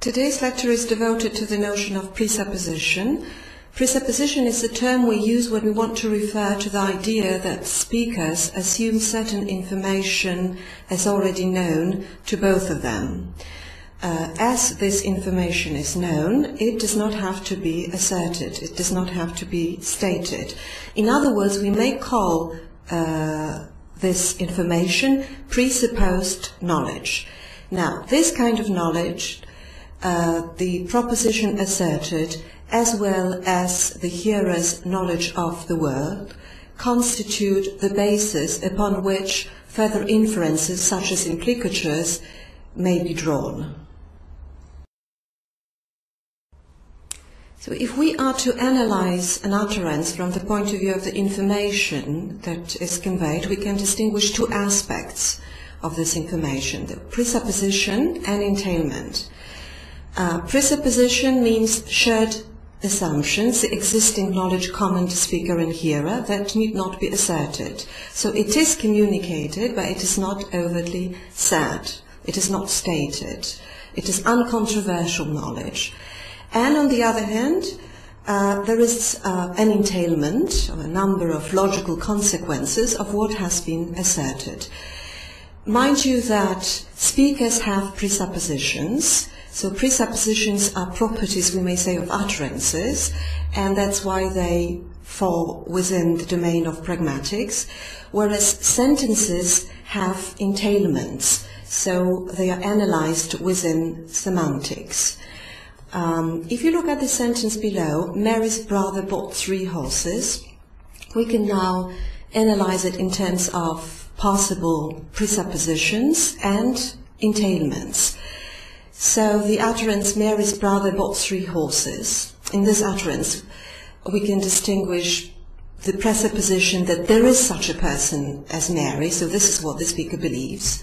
Today's lecture is devoted to the notion of presupposition. Presupposition is a term we use when we want to refer to the idea that speakers assume certain information as already known to both of them. As this information is known, it does not have to be asserted, it does not have to be stated. In other words, we may call this information presupposed knowledge. Now, this kind of knowledge, the proposition asserted, as well as the hearer's knowledge of the world, constitute the basis upon which further inferences, such as implicatures, may be drawn. So if we are to analyze an utterance from the point of view of the information that is conveyed, we can distinguish two aspects of this information, the presupposition and entailment. Presupposition means shared assumptions, the existing knowledge common to speaker and hearer that need not be asserted. So it is communicated, but it is not overtly said. It is not stated. It is uncontroversial knowledge. And on the other hand, there is an entailment, or a number of logical consequences of what has been asserted. Mind you that speakers have presuppositions. So presuppositions are properties, we may say, of utterances, and that's why they fall within the domain of pragmatics, whereas sentences have entailments, so they are analyzed within semantics. If you look at the sentence below, Mary's brother bought 3 horses, we can now analyze it in terms of possible presuppositions and entailments. So the utterance, Mary's brother bought 3 horses. In this utterance, we can distinguish the presupposition that there is such a person as Mary, so this is what the speaker believes.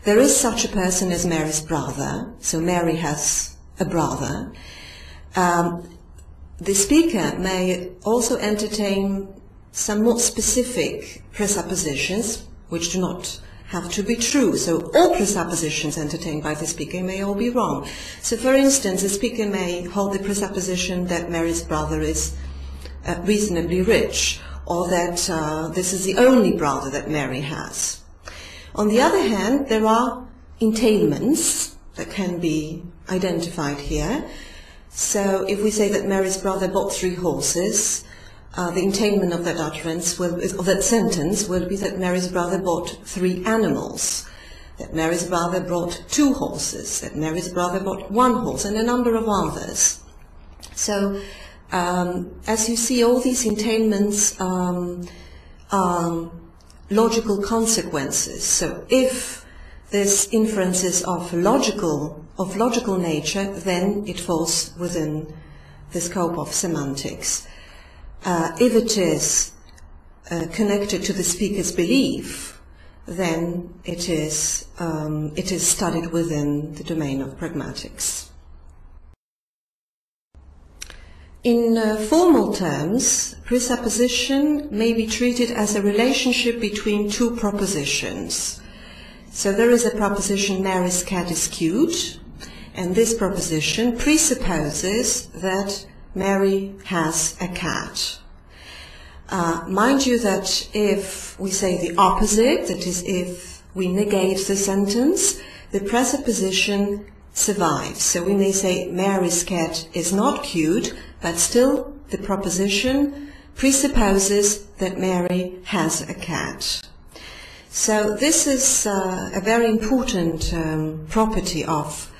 There is such a person as Mary's brother, so Mary has a brother. The speaker may also entertain some more specific presuppositions, which do not have to be true. So all presuppositions entertained by the speaker may all be wrong. So for instance, the speaker may hold the presupposition that Mary's brother is reasonably rich, or that this is the only brother that Mary has. On the other hand, there are entailments that can be identified here. So if we say that Mary's brother bought 3 horses, the entailment of that utterance, of that sentence, will be that Mary's brother bought 3 animals, that Mary's brother bought 2 horses, that Mary's brother bought 1 horse, and a number of others. So, as you see, all these entailments are logical consequences. So, if this inference is of logical nature, then it falls within the scope of semantics. If it is connected to the speaker's belief, then it is studied within the domain of pragmatics. In formal terms, presupposition may be treated as a relationship between 2 propositions. So there is a proposition, Mary's cat is cute, and this proposition presupposes that Mary has a cat. Mind you that if we say the opposite, that is, if we negate the sentence, the presupposition survives. So we may say Mary's cat is not cute, but still the proposition presupposes that Mary has a cat. So this is a very important property of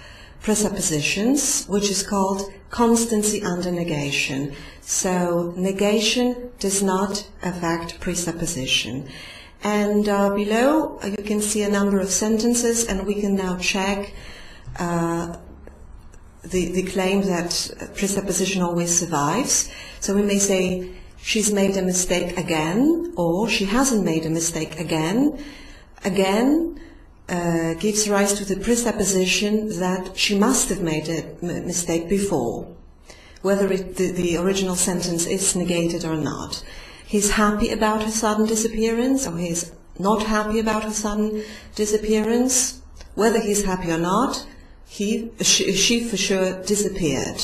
presuppositions, which is called constancy under negation. So negation does not affect presupposition. And below you can see a number of sentences, and we can now check the claim that presupposition always survives. So we may say she's made a mistake again, or she hasn't made a mistake again. Again gives rise to the presupposition that she must have made a mistake before, whether the original sentence is negated or not. He's happy about her sudden disappearance, or he's not happy about her sudden disappearance. Whether he's happy or not, she for sure disappeared.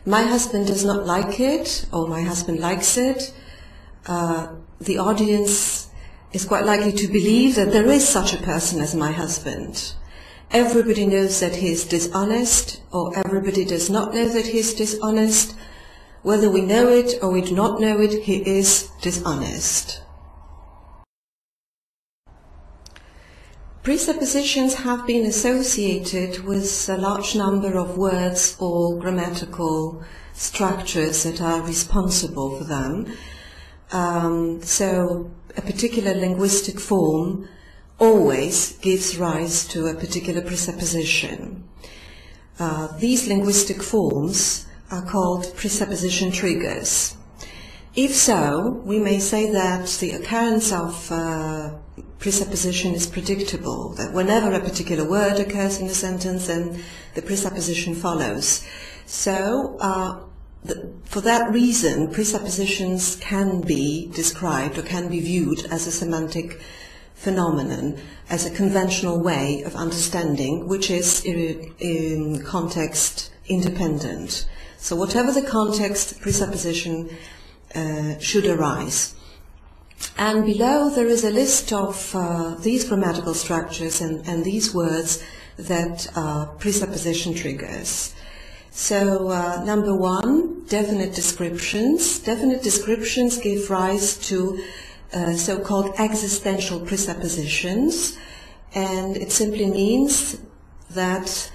My husband does not like it, or my husband likes it. The audience is quite likely to believe that there is such a person as my husband. Everybody knows that he is dishonest, or everybody does not know that he is dishonest. Whether we know it or we do not know it, he is dishonest. Presuppositions have been associated with a large number of words or grammatical structures that are responsible for them. So a particular linguistic form always gives rise to a particular presupposition. These linguistic forms are called presupposition triggers. If so, we may say that the occurrence of presupposition is predictable, that whenever a particular word occurs in a sentence, then the presupposition follows. So, for that reason, presuppositions can be described or can be viewed as a semantic phenomenon, as a conventional way of understanding, which is in context independent. So whatever the context, presupposition should arise. And below there is a list of these grammatical structures and these words that are presupposition triggers. So number one, definite descriptions. Definite descriptions give rise to so-called existential presuppositions, and it simply means that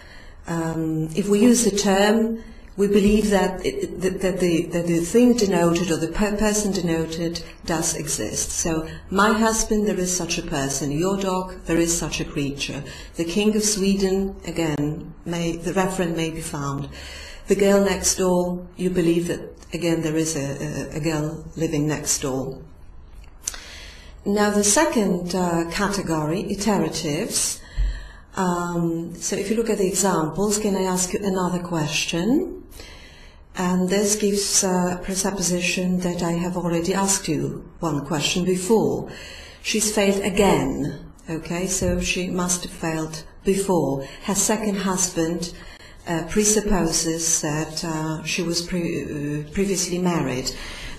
if we use the term, we believe that the thing denoted or the person denoted does exist. So, my husband, there is such a person. Your dog, there is such a creature. The king of Sweden, again, the referent may be found. The girl next door, you believe that, again, there is a girl living next door. Now, the second category, iteratives. So if you look at the examples, can I ask you another question? And this gives a presupposition that I have already asked you one question before. She's failed again. Okay, so she must have failed before. Her second husband presupposes that she was previously married.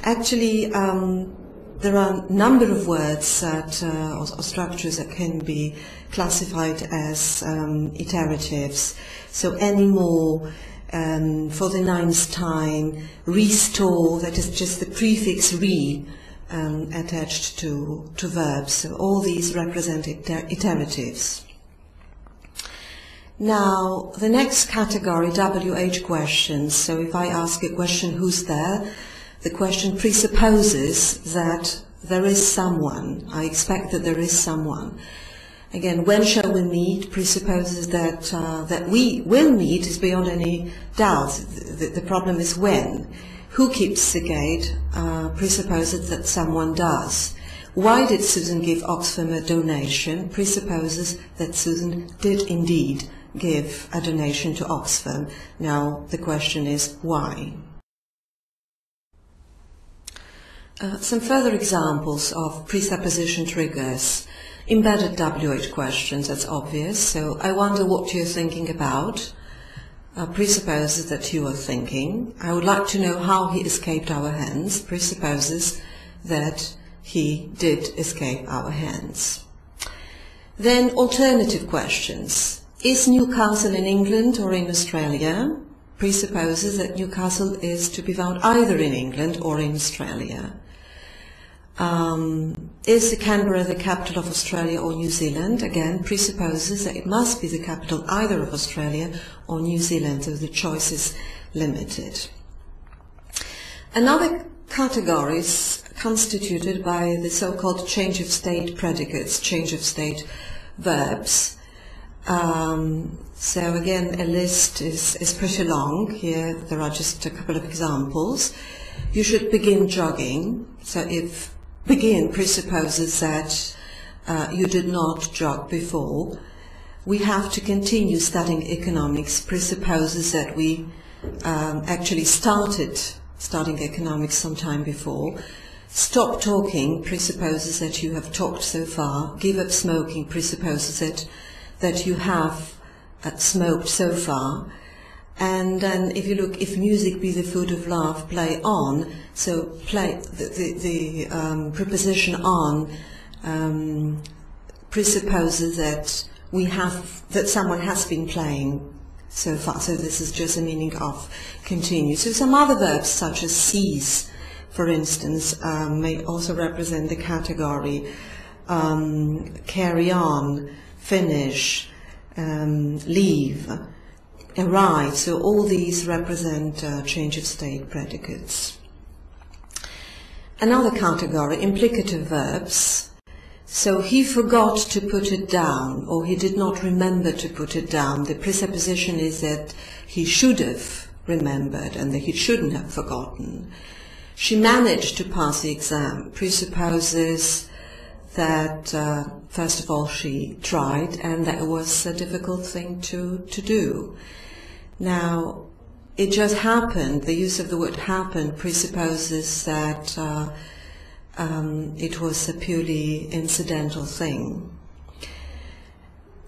Actually, there are a number of words that, or structures that can be classified as iteratives. So anymore, for the ninth time, restore, that is just the prefix re attached to verbs. So all these represent iteratives. Now, the next category, WH questions. So if I ask a question, who's there? The question presupposes that there is someone. I expect that there is someone. Again, when shall we meet presupposes that that we will meet is beyond any doubt. The problem is when. Who keeps the gate presupposes that someone does. Why did Susan give Oxfam a donation presupposes that Susan did indeed give a donation to Oxfam. Now the question is why. Some further examples of presupposition triggers. Embedded WH questions, that's obvious. So, I wonder what you're thinking about. Presupposes that you are thinking. I would like to know how he escaped our hands. Presupposes that he did escape our hands. Then alternative questions. Is Newcastle in England or in Australia? Presupposes that Newcastle is to be found either in England or in Australia. Is Canberra the capital of Australia or New Zealand? Again, presupposes that it must be the capital either of Australia or New Zealand, so the choice is limited. Another category is constituted by the so-called change of state predicates, change of state verbs. So again, a list is pretty long. Here there are just a couple of examples. You should begin jogging. So if begin presupposes that you did not jog before. We have to continue studying economics presupposes that we actually started studying economics sometime before. Stop talking presupposes that you have talked so far. Give up smoking presupposes that you have smoked so far. And then if you look, if music be the food of love, play on. So play, the preposition on presupposes that that someone has been playing so far. So this is just a meaning of continue. So some other verbs such as cease, for instance, may also represent the category carry on, finish, leave, arrive. So all these represent change of state predicates. Another category, implicative verbs. So he forgot to put it down, or he did not remember to put it down. The presupposition is that he should have remembered and that he shouldn't have forgotten. She managed to pass the exam presupposes that, first of all, she tried and that it was a difficult thing to do. Now, it just happened, the use of the word happened presupposes that it was a purely incidental thing.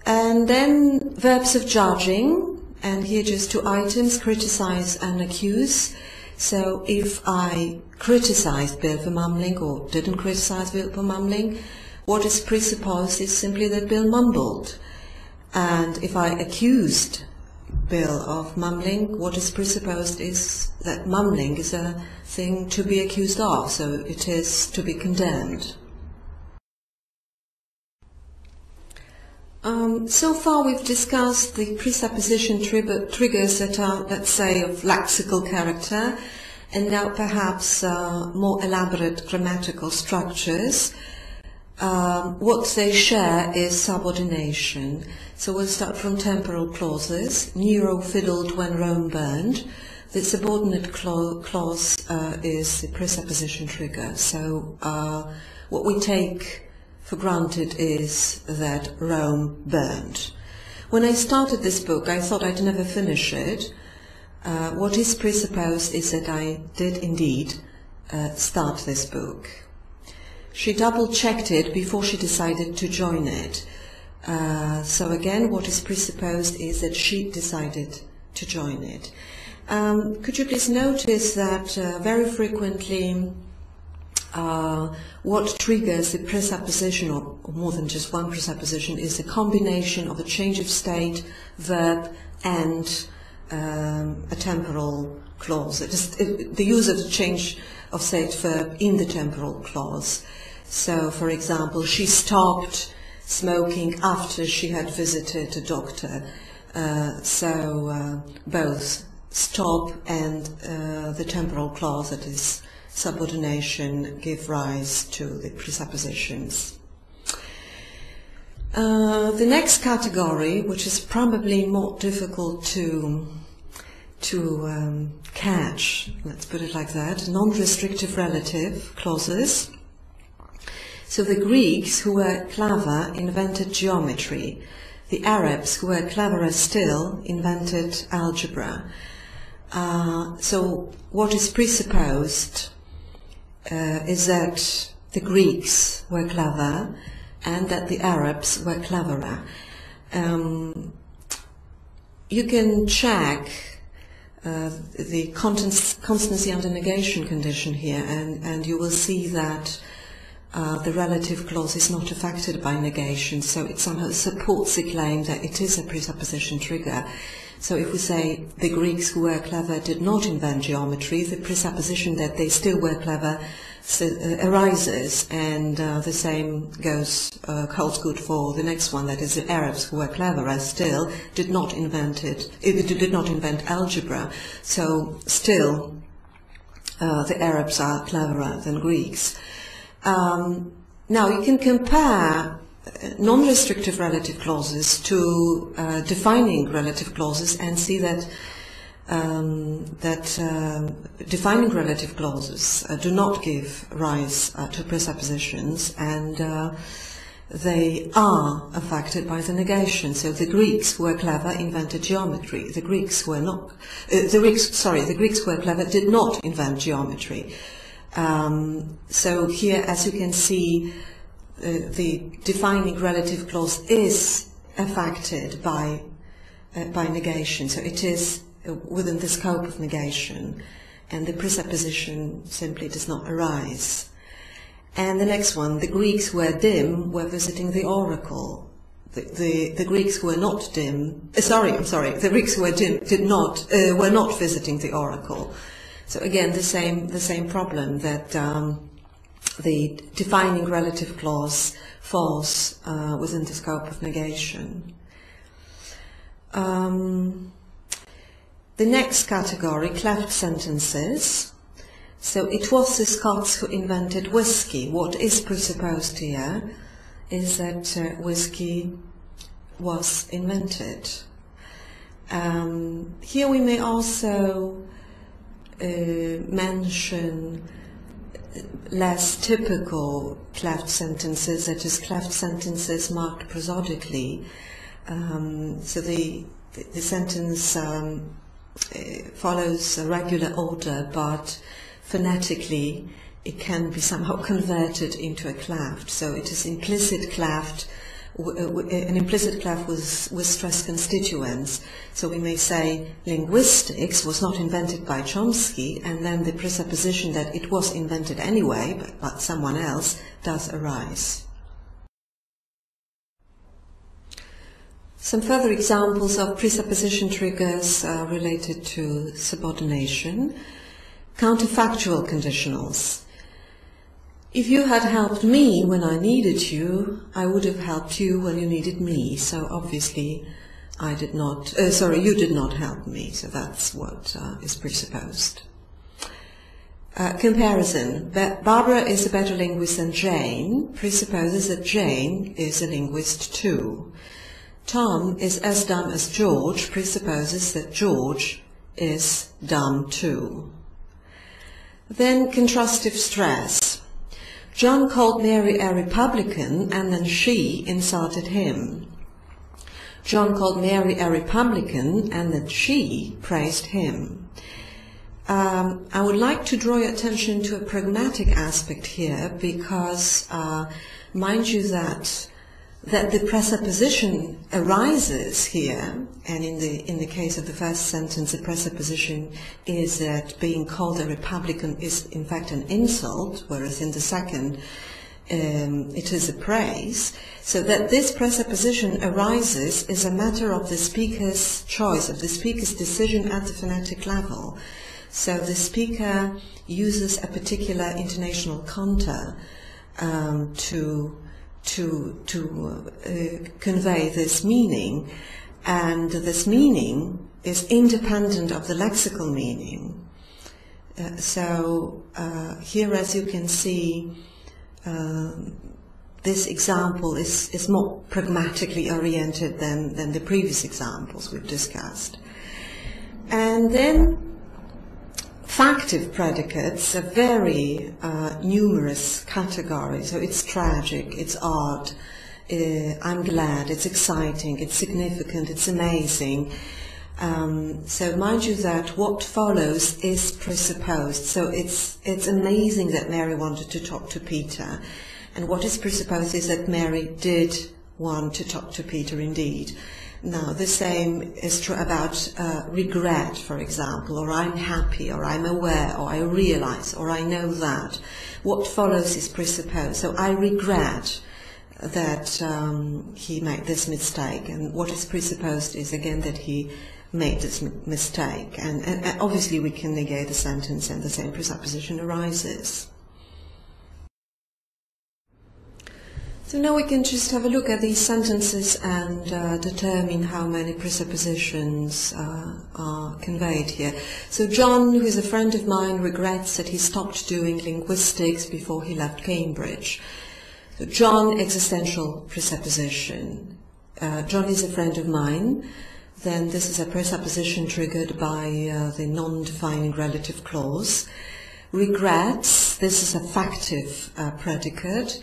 And then verbs of judging, and here just two items, criticize and accuse. So if I criticized Bill for mumbling or didn't criticize Bill for mumbling, what is presupposed is simply that Bill mumbled. And if I accused Bill of mumbling, what is presupposed is that mumbling is a thing to be accused of, so it is to be condemned. So far we've discussed the presupposition triggers that are, let's say, of lexical character, and now perhaps more elaborate grammatical structures. What they share is subordination. So we'll start from temporal clauses. Nero fiddled when Rome burned. The subordinate clause is the presupposition trigger. So what we take for granted is that Rome burned. When I started this book, I thought I'd never finish it. What is presupposed is that I did indeed start this book. She double-checked it before she decided to join it. So again, what is presupposed is that she decided to join it. Could you please notice that very frequently what triggers the presupposition, or more than just one presupposition, is the combination of a change of state, verb, and a temporal clause. The use of the change of state verb in the temporal clause. So, for example, she stopped smoking after she had visited a doctor. Both stop and the temporal clause, that is subordination, give rise to the presuppositions. The next category, which is probably more difficult to catch, let's put it like that, non-restrictive relative clauses. So the Greeks, who were clever, invented geometry. The Arabs, who were cleverer still, invented algebra. So what is presupposed is that the Greeks were clever and that the Arabs were cleverer. You can check the constancy under negation condition here, and you will see that the relative clause is not affected by negation, so it somehow supports the claim that it is a presupposition trigger. So if we say the Greeks who were clever did not invent geometry, the presupposition that they still were clever arises, and the same holds good for the next one, that is the Arabs who were cleverer still did not invent algebra, so still the Arabs are cleverer than Greeks. Now you can compare non-restrictive relative clauses to defining relative clauses and see that defining relative clauses do not give rise to presuppositions, and they are affected by the negation. So the Greeks who were clever invented geometry. The Greeks who were clever did not invent geometry. So here, as you can see, the defining relative clause is affected by by negation. So it is within the scope of negation, and the presupposition simply does not arise. And the next one, the Greeks who were dim were visiting the oracle. The Greeks who were not dim, the Greeks who were dim were not visiting the oracle. So again, the same problem, that the defining relative clause falls within the scope of negation. The next category, cleft sentences. So it was the Scots who invented whiskey. What is presupposed here is that whiskey was invented. Here we may also mention less typical cleft sentences, that is, cleft sentences marked prosodically. So the sentence follows a regular order, but phonetically it can be somehow converted into a cleft. So it is implicit cleft, an implicit cleft with stress constituents. So we may say linguistics was not invented by Chomsky, and then the presupposition that it was invented anyway, but someone else, does arise. Some further examples of presupposition triggers related to subordination. Counterfactual conditionals. If you had helped me when I needed you, I would have helped you when you needed me. So obviously you did not help me. So that's what is presupposed. Comparison. Barbara is a better linguist than Jane presupposes that Jane is a linguist too. Tom is as dumb as George presupposes that George is dumb too. Then contrastive stress. John called Mary a Republican and then she insulted him. John called Mary a Republican and then she praised him. I would like to draw your attention to a pragmatic aspect here, because mind you that the presupposition arises here, and in the case of the first sentence, the presupposition is that being called a Republican is in fact an insult, whereas in the second it is a praise. So that this presupposition arises is a matter of the speaker's choice, of the speaker's decision at the phonetic level. So the speaker uses a particular intonational contour to convey this meaning, and this meaning is independent of the lexical meaning. Here, as you can see, this example is more pragmatically oriented than the previous examples we've discussed. And then factive predicates, a very numerous category. So it's tragic, it's odd, I'm glad, it's exciting, it's significant, it's amazing. So mind you that what follows is presupposed. So it's amazing that Mary wanted to talk to Peter. And what is presupposed is that Mary did want to talk to Peter indeed. Now, the same is true about regret, for example, or I'm happy, or I'm aware, or I realize, or I know that. What follows is presupposed. So I regret that he made this mistake, and what is presupposed is again that he made this mistake. And obviously we can negate the sentence and the same presupposition arises. So now we can just have a look at these sentences and determine how many presuppositions are conveyed here. So John, who is a friend of mine, regrets that he stopped doing linguistics before he left Cambridge. So John, existential presupposition. John is a friend of mine. Then this is a presupposition triggered by the non-defining relative clause. Regrets, this is a factive predicate.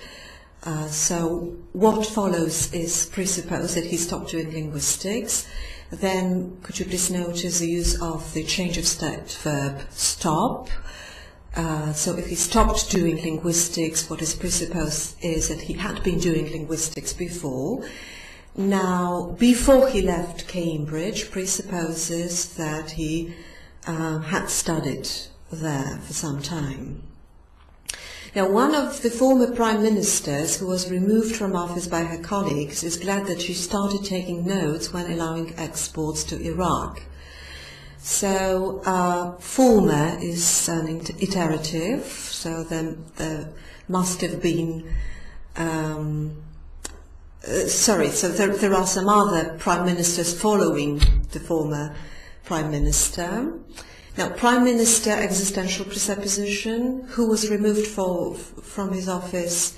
So what follows is presupposed that he stopped doing linguistics. Then could you please notice the use of the change of state verb stop. So if he stopped doing linguistics, what is presupposed is that he had been doing linguistics before. now, before he left Cambridge, presupposes that he had studied there for some time. Now, one of the former prime ministers who was removed from office by her colleagues is glad that she started taking notes when allowing exports to Iraq. So, former is an iterative, so there must have been, so there are some other prime ministers following the former prime minister. Now, Prime Minister existential presupposition, who was removed from his office,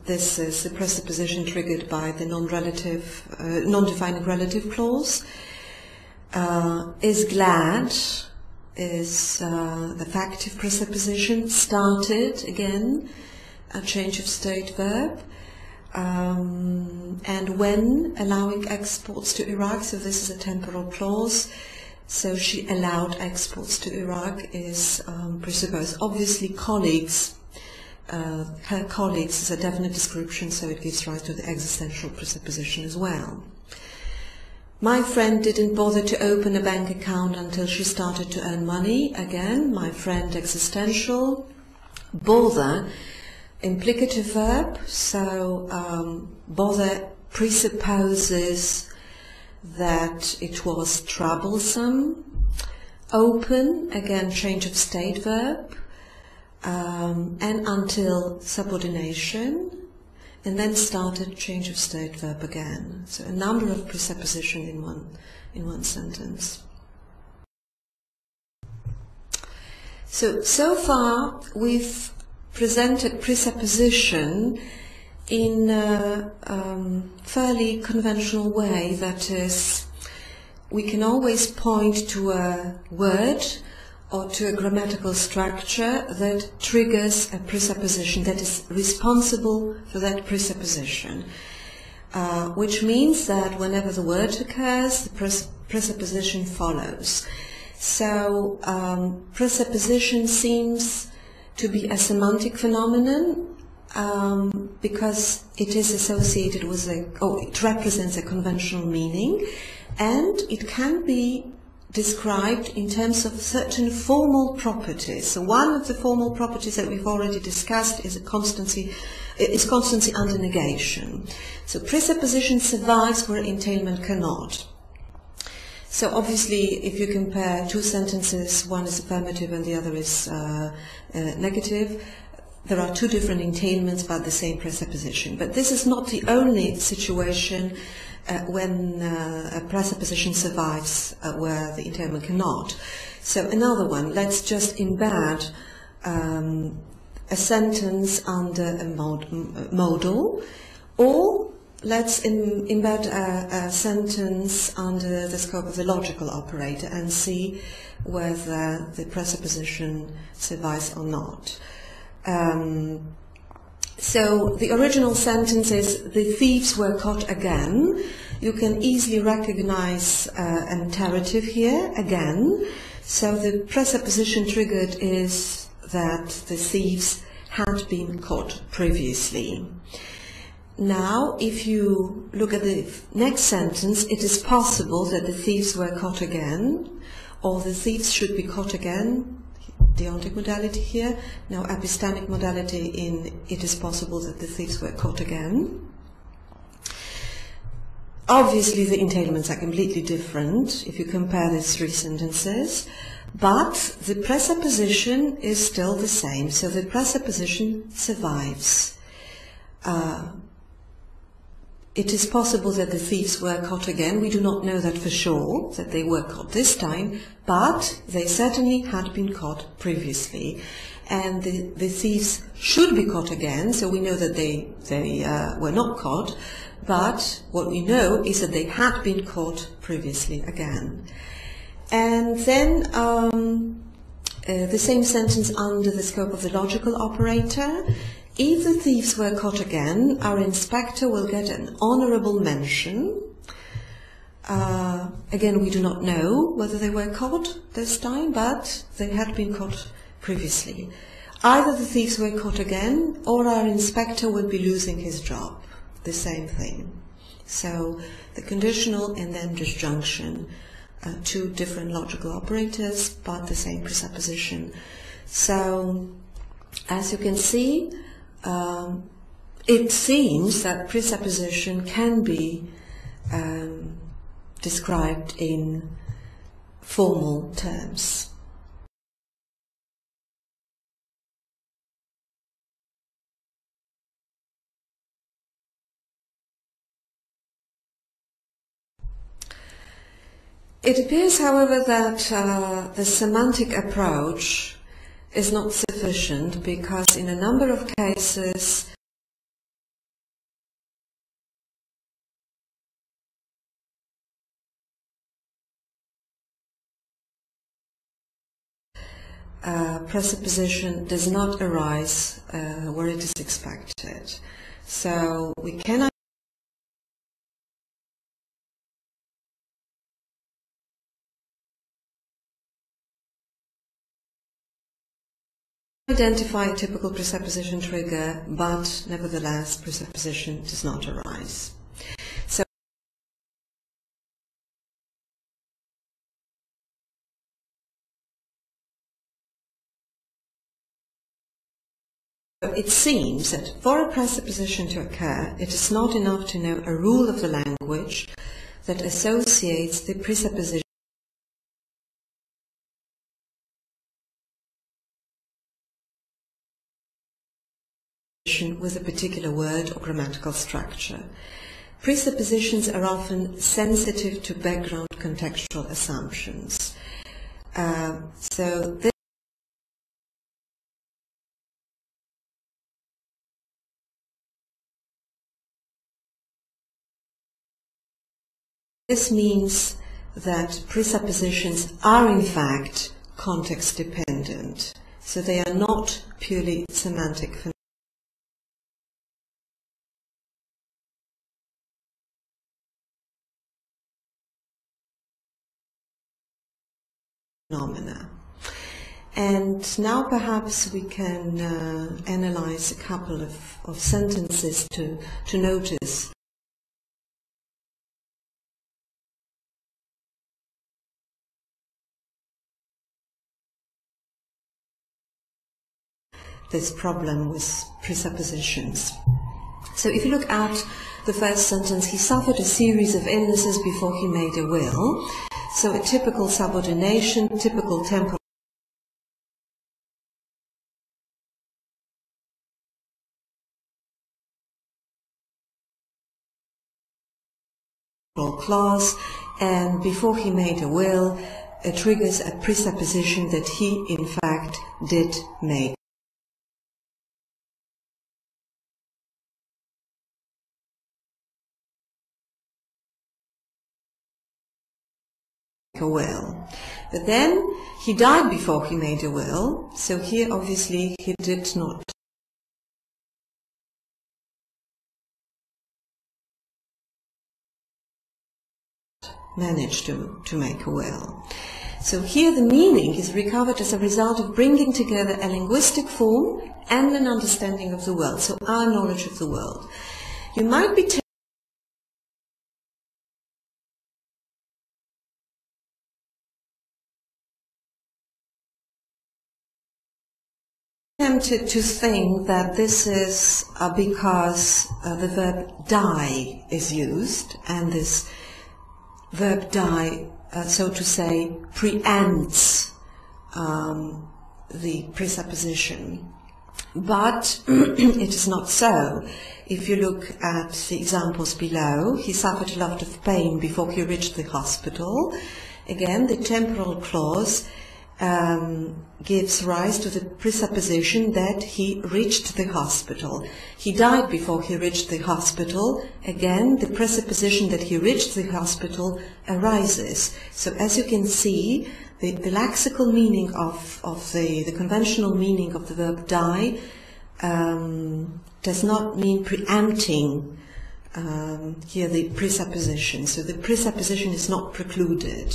this is the presupposition triggered by the non-defining relative clause, is glad, is the factive presupposition, started again, a change of state verb, and when allowing exports to Iraq, so this is a temporal clause. So she allowed exports to Iraq is presupposed. Obviously, colleagues, her colleagues is a definite description, so it gives rise to the existential presupposition as well. My friend didn't bother to open a bank account until she started to earn money. Again, my friend existential. Bother, implicative verb, so bother presupposes that it was troublesome. Open, again, change of state verb, and until subordination, and then started change of state verb again. So a number of presupposition in one sentence. So far we've presented presupposition in a fairly conventional way, that is, we can always point to a word or to a grammatical structure that triggers a presupposition, that is responsible for that presupposition, which means that whenever the word occurs, the presupposition follows. So presupposition seems to be a semantic phenomenon, because it is associated with it represents a conventional meaning, and it can be described in terms of certain formal properties. So one of the formal properties that we've already discussed is constancy under negation. So presupposition survives where entailment cannot. So obviously, if you compare two sentences, one is affirmative and the other is negative, there are two different entailments but the same presupposition. But this is not the only situation when a presupposition survives where the entailment cannot. So another one, let's just embed a sentence under a modal, or let's embed a sentence under the scope of the logical operator and see whether the presupposition survives or not. So the original sentence is, the thieves were caught again. You can easily recognize an imperative here, again. So the presupposition triggered is that the thieves had been caught previously. Now, if you look at the next sentence, it is possible that the thieves were caught again, or the thieves should be caught again. Deontic modality here. Now, epistemic modality in it is possible that the thieves were caught again. Obviously, the entailments are completely different if you compare these three sentences, but the presupposition is still the same, so the presupposition survives. It is possible that the thieves were caught again. We do not know that for sure, that they were caught this time, but they certainly had been caught previously. And the thieves should be caught again, so we know that they were not caught, but what we know is that they had been caught previously again. And then the same sentence under the scope of the logical operator. If the thieves were caught again, our inspector will get an honorable mention. Again, we do not know whether they were caught this time, but they had been caught previously. Either the thieves were caught again, or our inspector will be losing his job. The same thing. So the conditional and then disjunction, two different logical operators, but the same presupposition. So, as you can see, it seems that presupposition can be described in formal terms. It appears, however, that the semantic approach is not sufficient, because in a number of cases presupposition does not arise where it is expected. So we cannot identify a typical presupposition trigger, but nevertheless presupposition does not arise. So it seems that for a presupposition to occur, it is not enough to know a rule of the language that associates the presupposition with a particular word or grammatical structure. Presuppositions are often sensitive to background contextual assumptions. So this means that presuppositions are in fact context dependent. So they are not purely semantic phenomena. And now perhaps we can analyze a couple of sentences to notice this problem with presuppositions. So if you look at the first sentence, he suffered a series of illnesses before he made a will. So a typical subordination, typical temporal clause, and before he made a will, it triggers a presupposition that he in fact did make a will. But then he died before he made a will, so here obviously he did not manage to make a will. So here the meaning is recovered as a result of bringing together a linguistic form and an understanding of the world, so our knowledge of the world. You might be tempted to think that this is because the verb die is used, and this verb die, so to say, preempts the presupposition. But it is not so. If you look at the examples below, he suffered a lot of pain before he reached the hospital. Again, the temporal clause gives rise to the presupposition that he reached the hospital. He died before he reached the hospital. Again, the presupposition that he reached the hospital arises. So as you can see, the lexical meaning of the conventional meaning of the verb die does not mean preempting here the presupposition. So the presupposition is not precluded.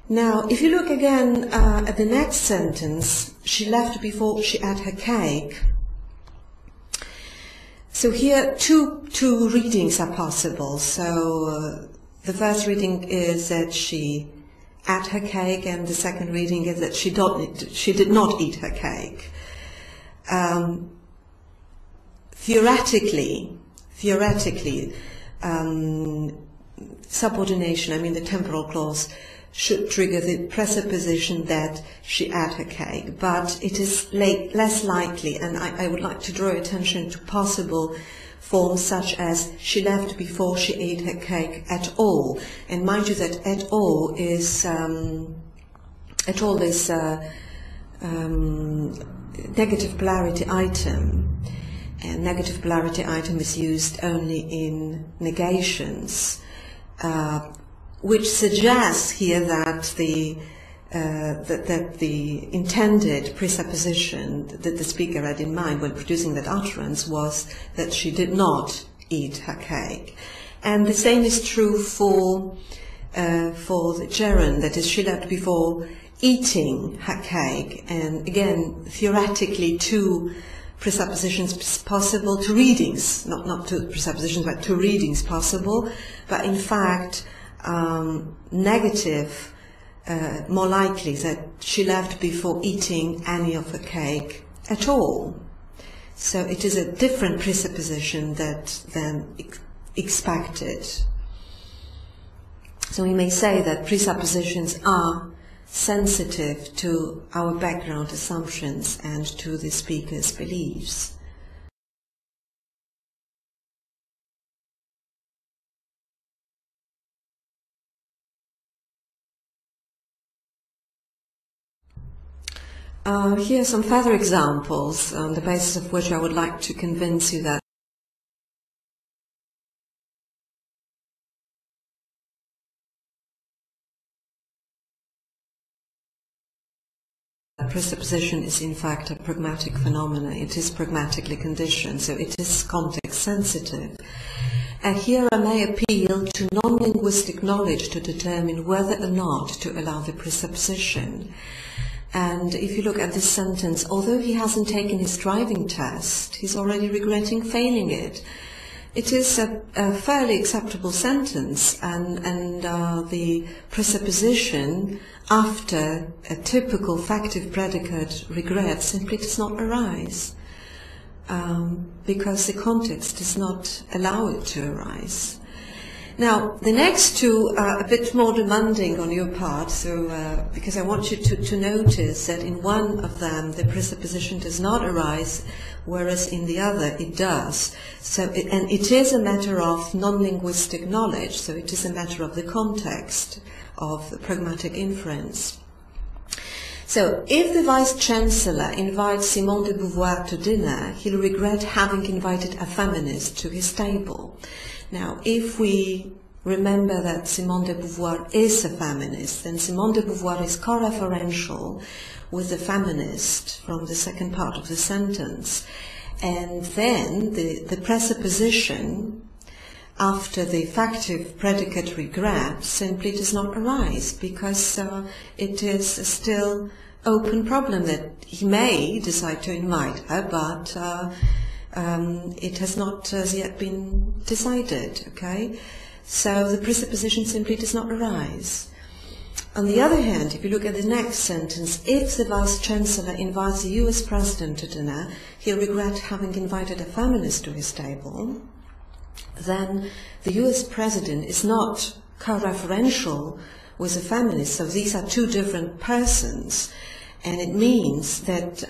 Now, if you look again at the next sentence, she left before she ate her cake. So here two readings are possible. So the first reading is that she ate her cake, and the second reading is that she did not eat her cake. Theoretically, subordination, I mean the temporal clause, should trigger the presupposition that she ate her cake, but it is less likely, and I would like to draw attention to possible forms such as she left before she ate her cake at all. And mind you that at all is negative polarity item, and negative polarity item is used only in negations, which suggests here that the intended presupposition that the speaker had in mind when producing that utterance was that she did not eat her cake. And the same is true for the gerund, that is, she left before eating her cake. And again, theoretically, two presuppositions possible, two readings, not two presuppositions, but two readings possible, but in fact, negative, more likely that she left before eating any of the cake at all. So it is a different presupposition than expected. So we may say that presuppositions are sensitive to our background assumptions and to the speaker's beliefs. Here are some further examples on the basis of which I would like to convince you that presupposition is in fact a pragmatic phenomenon. It is pragmatically conditioned, so it is context sensitive. And here I may appeal to non-linguistic knowledge to determine whether or not to allow the presupposition. And if you look at this sentence, although he hasn't taken his driving test, he's already regretting failing it. It is a fairly acceptable sentence, and the presupposition after a typical factive predicate regret simply does not arise, because the context does not allow it to arise. Now, the next two are a bit more demanding on your part, so because I want you to notice that in one of them the presupposition does not arise, whereas in the other it does. So, and it is a matter of non-linguistic knowledge, so it is a matter of the context of the pragmatic inference. So, if the Vice-Chancellor invites Simone de Beauvoir to dinner, he'll regret having invited a feminist to his table. Now, if we remember that Simone de Beauvoir is a feminist, then Simone de Beauvoir is co-referential with the feminist from the second part of the sentence. And then the presupposition after the factive predicate regret simply does not arise, because it is a still open problem that he may decide to invite her, but it has not as yet been decided, okay? So the presupposition simply does not arise. On the other hand, if you look at the next sentence, if the Vice-Chancellor invites the US President to dinner, he'll regret having invited a feminist to his table, then the US President is not co-referential with a feminist, so these are two different persons. And it means that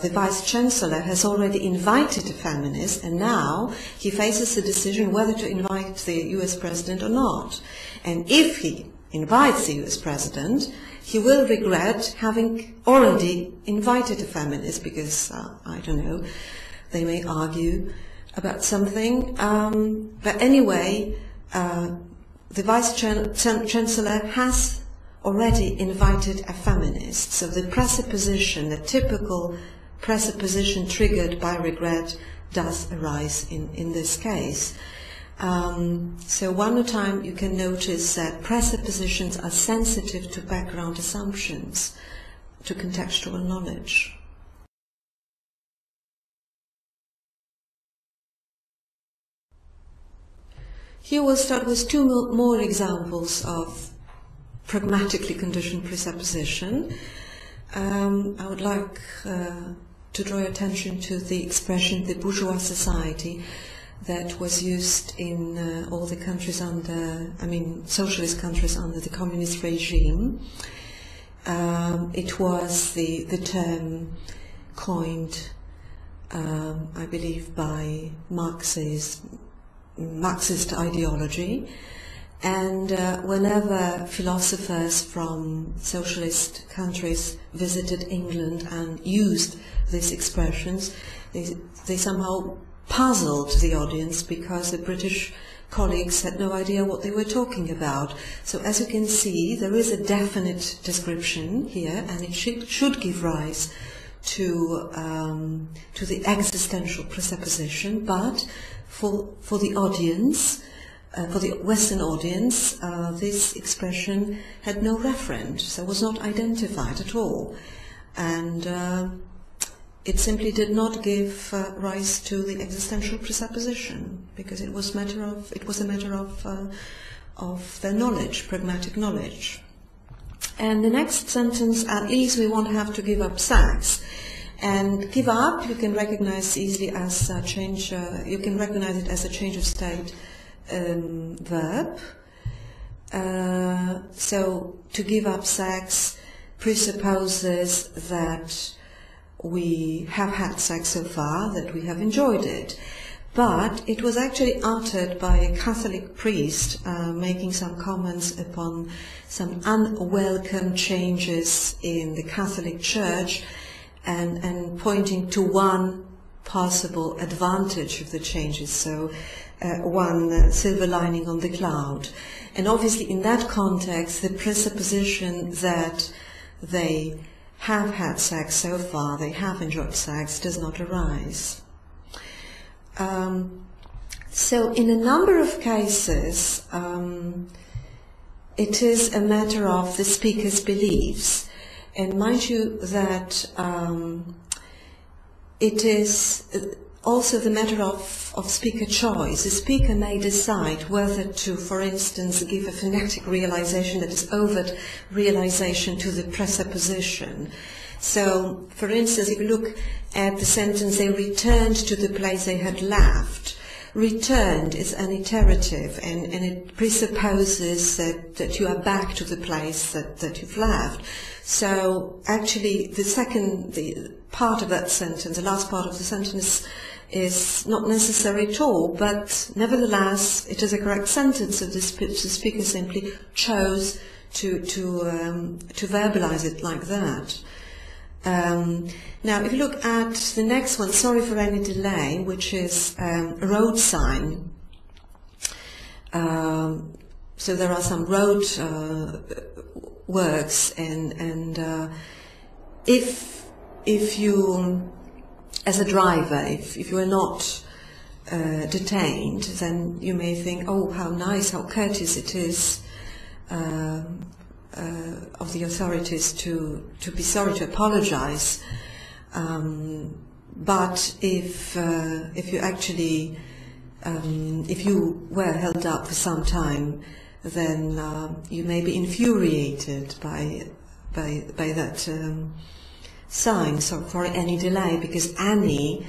the Vice-Chancellor has already invited a feminist, and now he faces the decision whether to invite the US President or not. And if he invites the US President, he will regret having already invited a feminist, because, I don't know, they may argue about something. But anyway, the Vice-Chancellor has already invited a feminist. So the presupposition, the typical presupposition triggered by regret, does arise in this case. So one more time you can notice that presuppositions are sensitive to background assumptions, to contextual knowledge. Here we'll start with two more examples of pragmatically conditioned presupposition. I would like to draw your attention to the expression "the bourgeois society" that was used in all the countries under, socialist countries under the communist regime. It was the term coined, I believe, by Marxist ideology, and whenever philosophers from socialist countries visited England and used these expressions, they somehow puzzled the audience because the British colleagues had no idea what they were talking about. So as you can see, there is a definite description here, and it should give rise to the existential presupposition, but for the audience, for the Western audience, this expression had no referent, so was not identified at all, and it simply did not give rise to the existential presupposition, because it was a matter of their knowledge, pragmatic knowledge. And the next sentence, at least we won't have to give up sex. And give up, you can recognize easily as a change. You can recognize it as a change of state verb. So to give up sex presupposes that we have had sex so far, that we have enjoyed it. But it was actually uttered by a Catholic priest making some comments upon some unwelcome changes in the Catholic Church, and pointing to one possible advantage of the changes, so one silver lining on the cloud. And obviously in that context, the presupposition that they have had sex so far, they have enjoyed sex, does not arise. So in a number of cases, it is a matter of the speaker's beliefs. And mind you that it is also the matter of speaker choice. The speaker may decide whether to, for instance, give a phonetic realization that is overt realization to the presupposition. So, for instance, if you look at the sentence, they returned to the place they had left. Returned is an iterative, and it presupposes that you are back to the place that you've left. So actually the part of that sentence, the last part of the sentence, is not necessary at all, but nevertheless it is a correct sentence, so the speaker simply chose to verbalize it like that. Now if you look at the next one, sorry for any delay, which is a road sign. So there are some road works, and if you, as a driver, if you are not detained, then you may think, oh, how nice, how courteous it is of the authorities to be sorry, to apologize. But if you actually, if you were held up for some time, then you may be infuriated by that sign, so for any delay, because any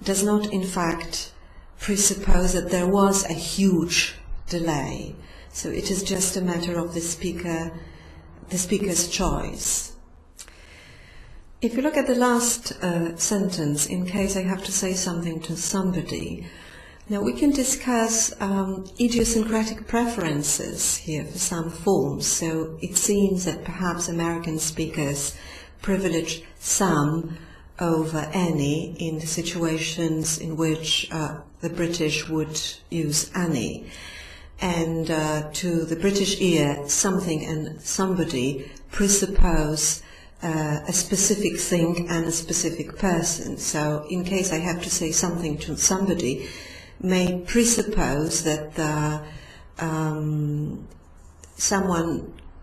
does not in fact presuppose that there was a huge delay. So it is just a matter of the speaker's choice. If you look at the last sentence, in case I have to say something to somebody, now we can discuss idiosyncratic preferences here for some forms. So it seems that perhaps American speakers privilege some over any in the situations in which the British would use any. And to the British ear, something and somebody presuppose a specific thing and a specific person. So in case I have to say something to somebody, may presuppose that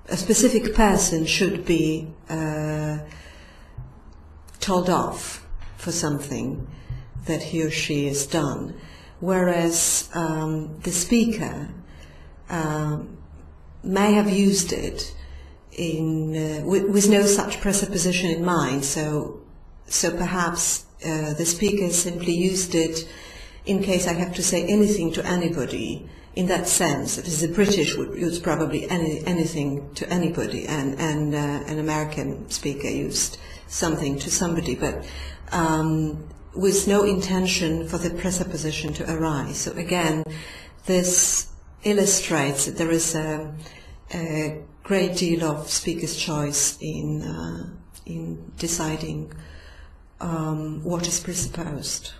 a specific person should be told off for something that he or she has done. whereas the speaker may have used it with no such presupposition in mind. So perhaps the speaker simply used it in case I have to say anything to anybody. In that sense, that is, the British would use probably anything to anybody, and an American speaker used something to somebody, but with no intention for the presupposition to arise. So again, this illustrates that there is a great deal of speaker's choice in deciding what is presupposed.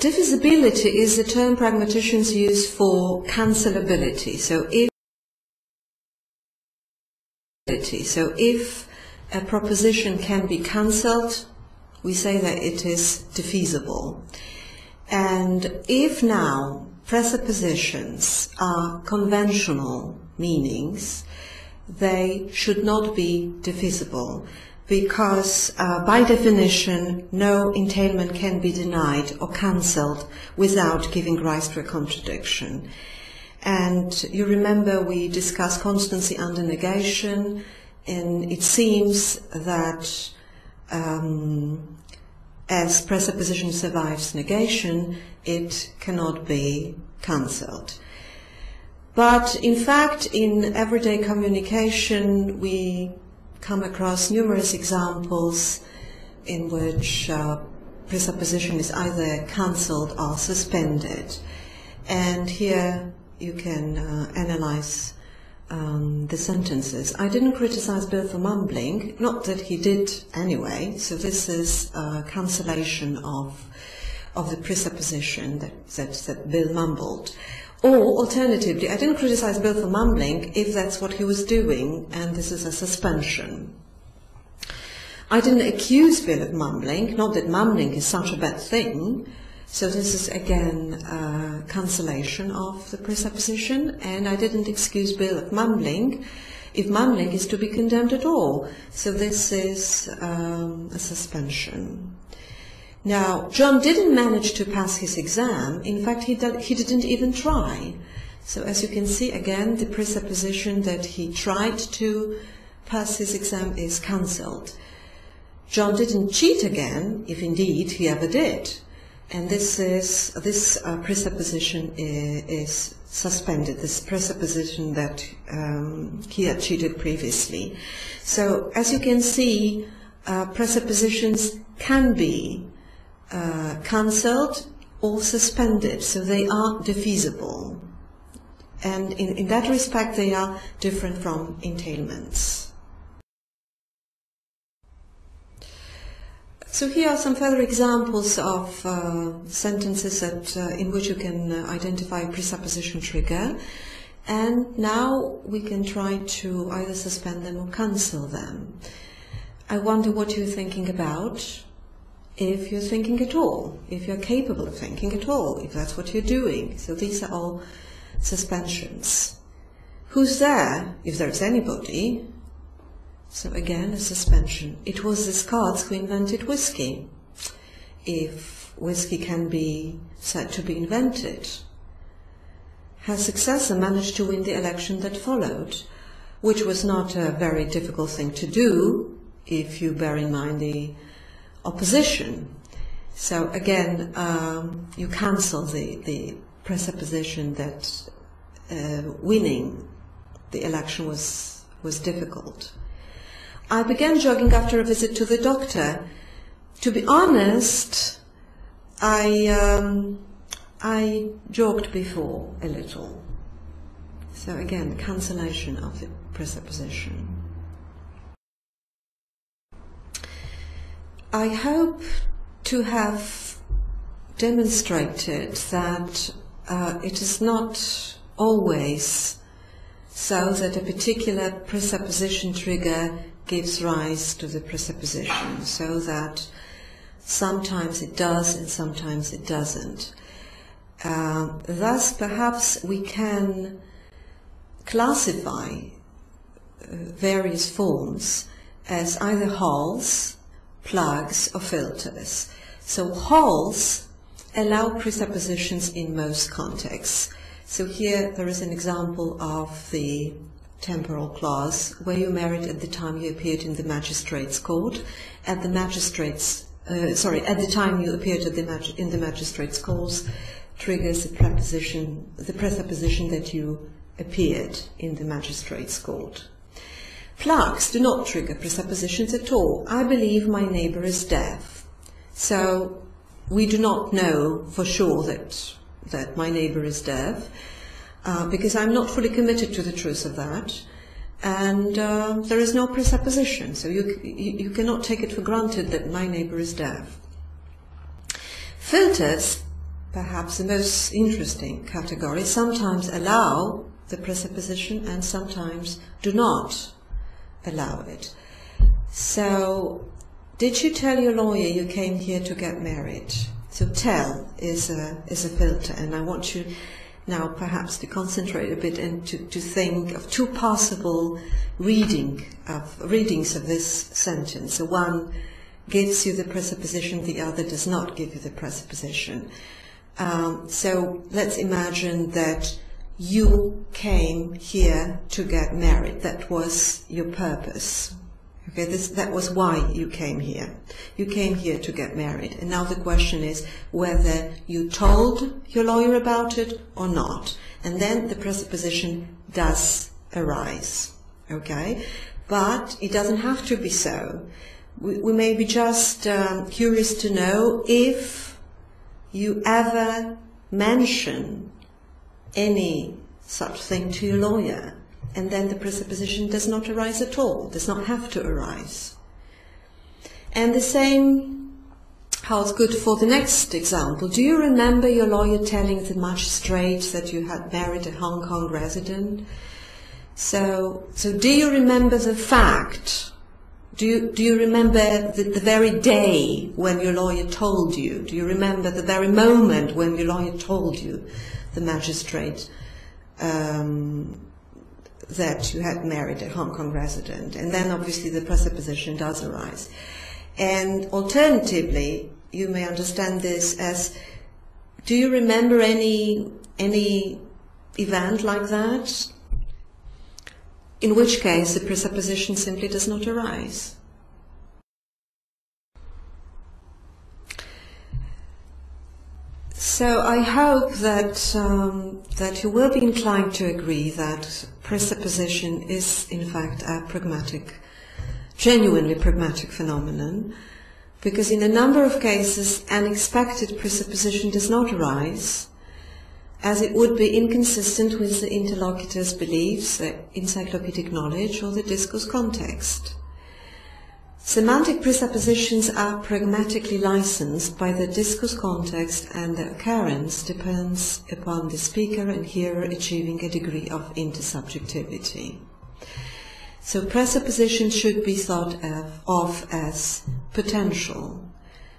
Divisibility is the term pragmaticians use for cancelability. So if a proposition can be cancelled, we say that it is divisible. And if now presuppositions are conventional meanings, they should not be divisible, because by definition no entailment can be denied or cancelled without giving rise to a contradiction. And you remember we discussed constancy under negation, and it seems that as presupposition survives negation, it cannot be cancelled. But in fact, in everyday communication we come across numerous examples in which presupposition is either cancelled or suspended. And here you can analyze the sentences. I didn't criticize Bill for mumbling, not that he did anyway, so this is cancellation of the presupposition that Bill mumbled. Or, alternatively, I didn't criticize Bill for mumbling if that's what he was doing, and this is a suspension. I didn't accuse Bill of mumbling, not that mumbling is such a bad thing, so this is again cancellation of the presupposition, and I didn't excuse Bill of mumbling if mumbling is to be condemned at all, so this is a suspension. Now, John didn't manage to pass his exam. In fact, he didn't even try. So as you can see, again, the presupposition that he tried to pass his exam is cancelled. John didn't cheat again, if indeed he ever did. And this presupposition is suspended, this presupposition that he had cheated previously. So as you can see, presuppositions can be cancelled or suspended, so they are divisible, and in that respect they are different from entailments. So here are some further examples of sentences in which you can identify a presupposition trigger, and now we can try to either suspend them or cancel them. I wonder what you're thinking about. If you're thinking at all, if you're capable of thinking at all, if that's what you're doing. So these are all suspensions. Who's there, if there's anybody? So again, a suspension. It was the Scots who invented whiskey, if whiskey can be said to be invented. Her successor managed to win the election that followed, which was not a very difficult thing to do, if you bear in mind the opposition. So again, you cancel the presupposition that winning the election was difficult. I began jogging after a visit to the doctor. To be honest, I jogged before a little. So again, cancellation of the presupposition. I hope to have demonstrated that it is not always so that a particular presupposition trigger gives rise to the presupposition, so that sometimes it does and sometimes it doesn't. Thus, perhaps we can classify various forms as either holes, plugs, or filters. So holes allow presuppositions in most contexts. So here there is an example of the temporal clause, where you married at the time you appeared in the magistrate's court. At the time you appeared in the magistrate's court triggers the presupposition that you appeared in the magistrate's court. Plugs do not trigger presuppositions at all. I believe my neighbor is deaf. So we do not know for sure that my neighbor is deaf, because I'm not fully committed to the truth of that, and there is no presupposition. So you cannot take it for granted that my neighbor is deaf. Filters, perhaps the most interesting category, sometimes allow the presupposition and sometimes do not allow it. So, did you tell your lawyer you came here to get married? So tell is a filter, and I want you now perhaps to concentrate a bit and to think of two possible readings of this sentence. So one gives you the presupposition, the other does not give you the presupposition. So let's imagine that you came here to get married. That was your purpose. Okay, that was why you came here. You came here to get married. And now the question is whether you told your lawyer about it or not. And then the presupposition does arise. Okay? But it doesn't have to be so. We may be just curious to know if you ever mention any such thing to your lawyer, and then the presupposition does not arise at all, does not have to arise. And the same holds good for the next example. Do you remember your lawyer telling the magistrate that you had married a Hong Kong resident? So do you remember the fact? Do you remember the very day when your lawyer told you? Do you remember the very moment when your lawyer told you, the magistrate, that you had married a Hong Kong resident? And then obviously the presupposition does arise. And alternatively, you may understand this as, do you remember any event like that? In which case the presupposition simply does not arise. So I hope that you will be inclined to agree that presupposition is in fact a pragmatic, genuinely pragmatic phenomenon, because in a number of cases an expected presupposition does not arise, as it would be inconsistent with the interlocutor's beliefs, the encyclopedic knowledge, or the discourse context. Semantic presuppositions are pragmatically licensed by the discourse context, and their occurrence depends upon the speaker and hearer achieving a degree of intersubjectivity. So presuppositions should be thought of as potential.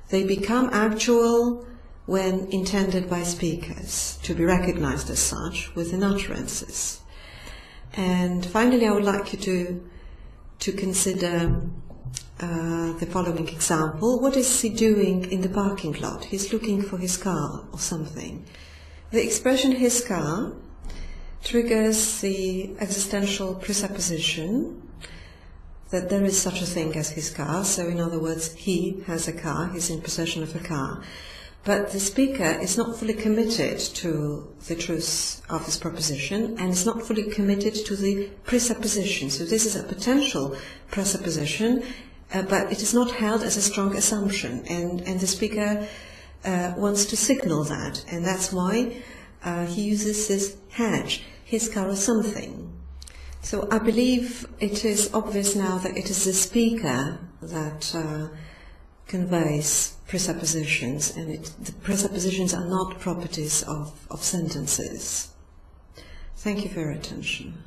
They become actual when intended by speakers, to be recognized as such within utterances. And finally, I would like you to consider the following example. What is he doing in the parking lot? He's looking for his car or something. The expression his car triggers the existential presupposition that there is such a thing as his car. So in other words, he has a car, he's in possession of a car. But the speaker is not fully committed to the truth of his proposition, and is not fully committed to the presupposition. So this is a potential presupposition, but it is not held as a strong assumption, and the speaker wants to signal that, and that's why he uses this hedge, his car or something. So I believe it is obvious now that it is the speaker that conveys presuppositions, and the presuppositions are not properties of sentences. Thank you for your attention.